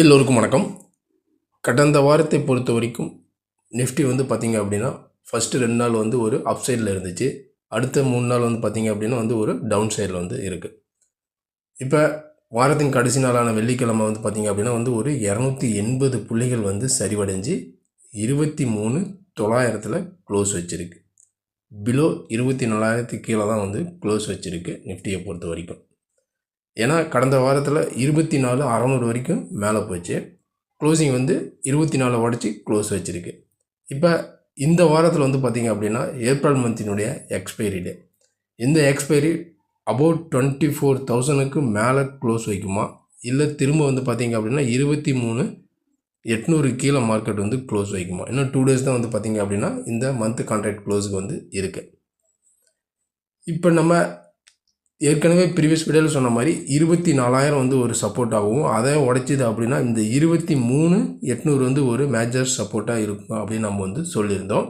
எல்லோருக்கும் வணக்கம். கடந்த வாரத்தை பொறுத்த வரைக்கும் நிஃப்டி வந்து பார்த்திங்க அப்படின்னா ஃபஸ்ட்டு 2 நாள் வந்து ஒரு அப் சைடில் இருந்துச்சு. அடுத்த 3 நாள் வந்து பார்த்திங்க அப்படின்னா வந்து ஒரு டவுன் சைடில் வந்து இருக்குது. இப்போ வாரத்தின் கடைசி நாளான வெள்ளிக்கிழமை வந்து பார்த்திங்க அப்படின்னா வந்து ஒரு 280 புள்ளிகள் வந்து சரிவடைஞ்சு 23,900 க்ளோஸ் வச்சுருக்கு. பிலோ 24,000 கீழே தான் வந்து க்ளோஸ் வச்சுருக்கு நிஃப்டியை பொறுத்த வரைக்கும். ஏன்னா கடந்த வாரத்தில் 24,600 வரைக்கும் மேலே போச்சு. க்ளோசிங் வந்து 24 உடச்சி க்ளோஸ் வச்சுருக்கு. இப்போ இந்த வாரத்தில் வந்து பார்த்திங்க அப்படின்னா ஏப்ரல் மந்தினுடைய எக்ஸ்பைரி டே. இந்த எக்ஸ்பைரி அபவுட் 24,000க்கு மேலே க்ளோஸ் வைக்குமா, இல்லை திரும்ப வந்து பார்த்திங்க அப்படின்னா 23,800 கீழே மார்க்கெட் வந்து க்ளோஸ் வைக்குமா? இன்னும் 2 டேஸ் தான் வந்து பார்த்திங்க அப்படின்னா இந்த மந்த் கான்ட்ராக்ட் க்ளோஸுக்கு வந்து இருக்குது. இப்போ நம்ம ஏற்கனவே ப்ரீவியஸ் வீடியோவில் சொன்ன மாதிரி 24,000 வந்து ஒரு சப்போர்ட் ஆகும். அதை உடைச்சிது அப்படின்னா இந்த 23,800 வந்து ஒரு மேஜர் சப்போர்ட்டாக இருக்கும் அப்படின்னு நம்ம வந்து சொல்லியிருந்தோம்.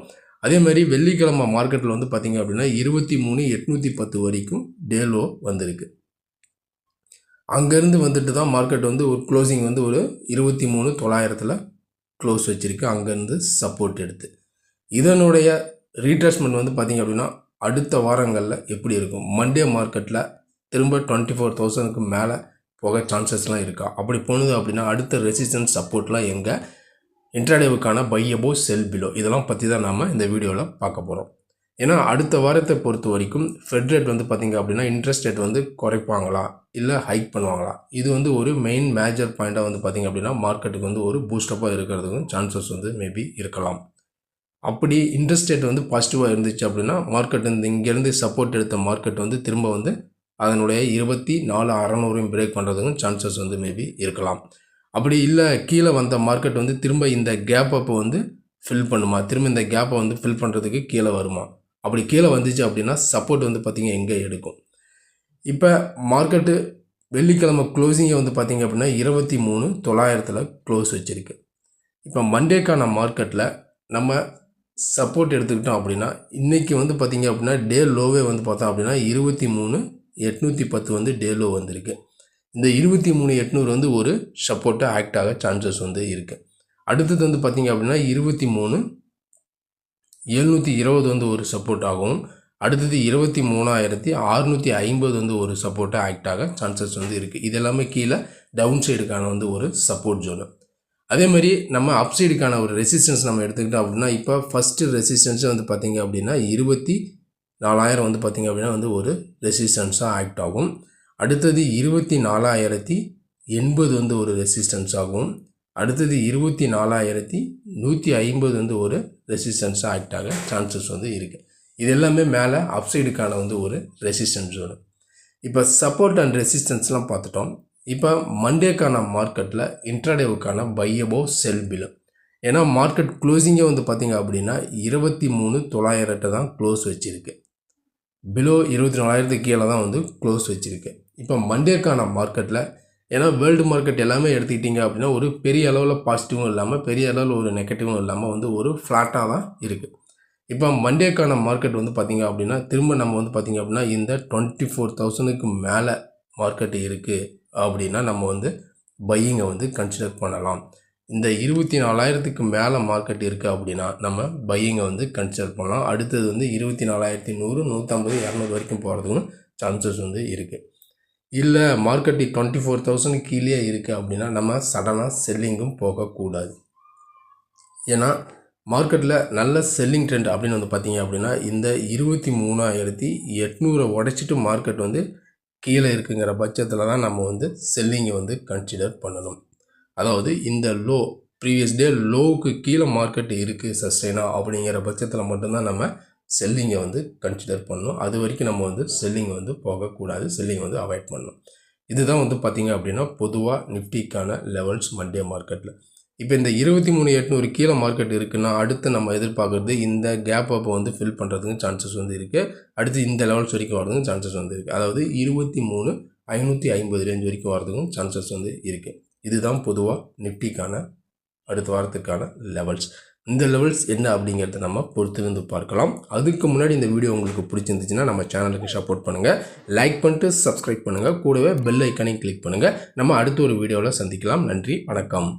அதே மாதிரி வெள்ளிக்கிழமை மார்க்கெட்டில் வந்து பார்த்திங்க அப்படின்னா 23,810 வரைக்கும் டேலோ வந்திருக்கு. அங்கேருந்து வந்துட்டு தான் மார்க்கெட் வந்து ஒரு க்ளோசிங் வந்து ஒரு 23,900 க்ளோஸ் வச்சுருக்கு. அங்கேருந்து சப்போர்ட் எடுத்து இதனுடைய ரீட்ரேஸ்மெண்ட் வந்து பார்த்திங்க அப்படின்னா அடுத்த வாரங்களில் எப்படி இருக்கும்? மண்டே மார்க்கெட்டில் திரும்ப 24,000க்கு மேலே போக சான்சஸ்லாம் இருக்கா? அப்படி போனது அப்படின்னா அடுத்த ரெசிஸ்டன்ஸ் சப்போர்ட்லாம் எங்கே? இன்ட்ராடேவுக்கான பை அபோவ் செல் பிலோ இதெல்லாம் பற்றி தான் நாம் இந்த வீடியோவில் பார்க்க போகிறோம். ஏன்னா அடுத்த வாரத்தை பொறுத்த வரைக்கும் ஃபெட் ரேட் வந்து பார்த்திங்க அப்படின்னா இன்ட்ரெஸ்ட் ரேட் வந்து குறைப்பாங்களா இல்லை ஹைக் பண்ணுவாங்களா? இது வந்து ஒரு மெயின் மேஜர் பாயிண்ட்டாக வந்து பார்த்திங்க அப்படின்னா மார்க்கெட்டுக்கு வந்து ஒரு பூஸ்டப்பாக இருக்கிறதுக்கும் சான்சஸ் வந்து மேபி இருக்கலாம். அப்படி இன்ட்ரெஸ்ட் ரேட் வந்து பாசிட்டிவாக இருந்துச்சு அப்படின்னா மார்க்கெட் வந்து இங்கேருந்து சப்போர்ட் எடுத்த மார்க்கெட் வந்து திரும்ப வந்து அதனுடைய 24,600 பிரேக் பண்ணுறதுக்கும் சான்சஸ் வந்து மேபி இருக்கலாம். அப்படி இல்லை கீழே வந்த மார்க்கெட் வந்து திரும்ப இந்த கேப் அப்போ வந்து ஃபில் பண்ணுமா, திரும்ப இந்த கேப்பை வந்து ஃபில் பண்ணுறதுக்கு கீழே வருமா? அப்படி கீழே வந்துச்சு அப்படின்னா சப்போர்ட் வந்து பார்த்திங்க எங்கே எடுக்கும்? இப்போ மார்க்கெட்டு வெள்ளிக்கிழமை க்ளோசிங்கை வந்து பார்த்திங்க அப்படின்னா 23,900 க்ளோஸ் வச்சுருக்கு. இப்போ மண்டேக்கான மார்க்கெட்டில் நம்ம சப்போர்ட் எடுத்துக்கிட்டோம் அப்படின்னா இன்றைக்கி வந்து பார்த்திங்க அப்படின்னா டே லோவே வந்து பார்த்தோம் அப்படின்னா 23,810 வந்து டே லோ வந்திருக்கு. இந்த 23,800 வந்து ஒரு சப்போர்ட்டாக ஆக்ட் ஆக சான்சஸ் வந்து இருக்குது. அடுத்தது வந்து பார்த்திங்க அப்படின்னா 23,720 வந்து ஒரு சப்போர்ட் ஆகும். அடுத்தது 23,650 வந்து ஒரு சப்போர்ட்டாக ஆக்ட் ஆக சான்சஸ் வந்து இருக்குது. இது எல்லாமே கீழே டவுன் சைடுக்கான வந்து ஒரு சப்போர்ட் ஜோனு. அதே மாதிரி நம்ம அப்சைடுக்கான ஒரு ரெசிஸ்டன்ஸ் நம்ம எடுத்துக்கிட்டோம் அப்படின்னா இப்போ ஃபஸ்ட்டு ரெசிஸ்டன்ஸு வந்து பார்த்திங்க அப்படின்னா 24,000 வந்து பார்த்திங்க அப்படின்னா வந்து ஒரு ரெசிஸ்டன்ஸாக ஆக்ட் ஆகும். அடுத்தது 24,080 வந்து ஒரு ரெசிஸ்டன்ஸ் ஆகும். அடுத்தது 24,150 வந்து ஒரு ரெசிஸ்டன்ஸாக ஆக்ட் ஆக சான்சஸ் வந்து இருக்குது. இது எல்லாமே மேலே அப்சைடுக்கான வந்து ஒரு ரெசிஸ்டன்ஸ் ஜோனு. இப்போ சப்போர்ட் அண்ட் ரெசிஸ்டன்ஸ்லாம் பார்த்துட்டோம். இப்போ மண்டேக்கான மார்க்கெட்டில் இன்ட்ராடேவுக்கான பை அபோவ் செல் பிலோ. ஏன்னா மார்க்கெட் க்ளோசிங்கே வந்து பார்த்திங்க அப்படின்னா 23,900 தான் க்ளோஸ் வச்சுருக்கு. பிலோ 24,000 கீழே தான் வந்து க்ளோஸ் வச்சுருக்கு. இப்போ மண்டேக்கான மார்க்கெட்டில் ஏன்னா வேர்ல்டு மார்க்கெட் எல்லாமே எடுத்துக்கிட்டிங்க அப்படின்னா ஒரு பெரிய அளவில் பாசிட்டிவும் இல்லாமல் பெரிய அளவில் ஒரு நெகட்டிவும் இல்லாமல் வந்து ஒரு ஃப்ளாட்டாக தான் இருக்குது. இப்போ மண்டேக்கான மார்க்கெட் வந்து பார்த்திங்க அப்படின்னா திரும்ப நம்ம வந்து பார்த்திங்க அப்படின்னா இந்த 24,000க்கு மேலே மார்க்கெட் இருக்குது அப்படின்னா நம்ம வந்து பையிங்கை வந்து கன்சிடர் பண்ணலாம். இந்த 24,000க்கு மேலே மார்க்கெட் இருக்குது அப்படின்னா நம்ம பையிங்கை வந்து கன்சிடர் பண்ணலாம். அடுத்தது வந்து 24,100, 150, 200 வரைக்கும் போகிறதுக்கும் சான்சஸ் வந்து இருக்குது. இல்லை மார்க்கெட்டு 24,000 கீழே இருக்குது அப்படின்னா நம்ம சடனாக செல்லிங்கும் போகக்கூடாது. ஏன்னா மார்க்கெட்டில் நல்ல செல்லிங் ட்ரெண்ட் அப்படின்னு வந்து பார்த்திங்க அப்படின்னா இந்த 23,800 உடைச்சிட்டு மார்க்கெட் வந்து கீழே இருக்குங்கிற பட்சத்தில் தான் நம்ம வந்து செல்லிங்கை வந்து கன்சிடர் பண்ணணும். அதாவது இந்த லோ ப்ரீவியஸ் டே லோவுக்கு கீழே மார்க்கெட் இருக்குது சஸ்டெயினாக அப்படிங்கிற பட்சத்தில் மட்டும்தான் நம்ம செல்லிங்கை வந்து கன்சிடர் பண்ணணும். அது வரைக்கும் நம்ம வந்து செல்லிங்கை வந்து போகக்கூடாது, செல்லிங்கை வந்து அவாய்ட் பண்ணணும். இதுதான் வந்து பார்த்திங்க அப்படின்னா பொதுவாக நிஃப்டிக்கான லெவல்ஸ் மண்டே மார்க்கெட்டில். இப்போ இந்த 23,800 கீழே மார்க்கெட் இருக்குன்னா அடுத்து நம்ம எதிர்பார்க்குறது இந்த கேப் அப்போ வந்து ஃபில் பண்ணுறதுக்கு சான்சஸ் வந்து இருக்குது. அடுத்து இந்த லெவல்ஸ் வரைக்கும் வரதுக்கும் சான்சஸ் வந்து இருக்குது. அதாவது 23,550 ரேஞ்ச் வரைக்கும் வரதுக்கும் சான்சஸ் வந்து இருக்குது. இதுதான் பொதுவாக நிஃப்டிக்கான அடுத்த வாரத்துக்கான லெவல்ஸ். இந்த லெவல்ஸ் என்ன அப்படிங்கிறத நம்ம பொறுத்திருந்து பார்க்கலாம். அதுக்கு முன்னாடி இந்த வீடியோ உங்களுக்கு பிடிச்சிருந்துச்சுன்னா நம்ம சேனலுக்கு சப்போர்ட் பண்ணுங்கள், லைக் பண்ணிட்டு சப்ஸ்கிரைப் பண்ணுங்கள், கூடவே பெல் ஐக்கானையும் கிளிக் பண்ணுங்கள். நம்ம அடுத்த ஒரு வீடியோவில் சந்திக்கலாம். நன்றி, வணக்கம்.